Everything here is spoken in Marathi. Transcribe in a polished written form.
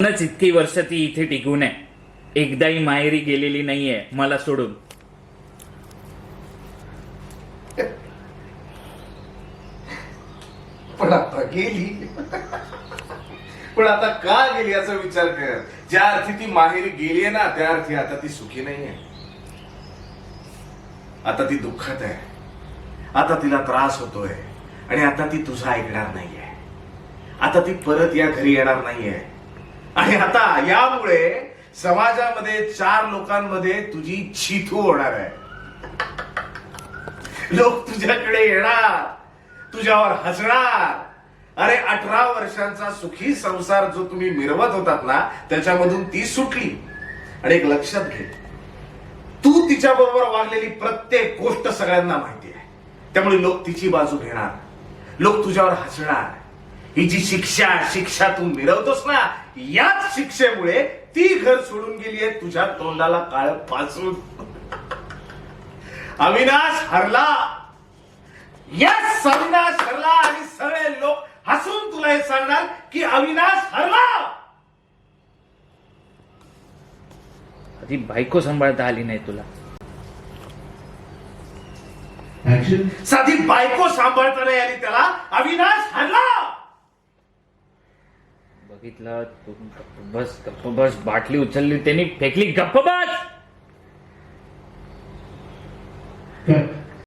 म्हणूनच इतकी वर्ष ती इथे टिकून आहे. एकदाही माहेरी गेलेली नाहीये मला सोडून. पण आता गेली. पण आता का गेली याचा विचार कर. ज्या अर्थी ती माहेरी गेलीये ना त्या अर्थी आता ती सुखी नाहीये. आता ती दुःखात आहे. आता तिला त्रास होतोय आणि आता ती तुझं ऐकणार नाहीये. आता ती परत या घरी येणार नाहीये. आणि आता यामुळे समाजामध्ये 4 लोकांमध्ये तुझी छिथू होणार आहे. लोक तुझ्याकडे येणार, तुझ्यावर हसणार. अरे 18 वर्षांचा सुखी संसार जो तुम्ही मिरवत होतात ना त्याच्यामधून ती सुटली. आणि एक लक्षात घे, तू तिच्या बरोबर वागलेली प्रत्येक गोष्ट सगळ्यांना माहिती आहे. त्यामुळे लोक तिची बाजू घेणार, लोक तुझ्यावर हसणार. ही जी शिक्षा तू मिरवतोस ना याच शिक्षेमुळे ती घर सोडून गेली आहे तुझ्या तोंडाला काळ पासून. अविनाश हरला. यस, अविनाश हरला. आणि सगळे लोक हसून तुला हे सांगणार की अविनाश हरला. आधी बायको सांभाळता आली नाही तुला. साधी बायको सांभाळता नाही आली त्याला. अविनाश हरला. बघितलं तू. गप्प बस, बाटली उचलली त्यांनी फेकली. गप्प बस.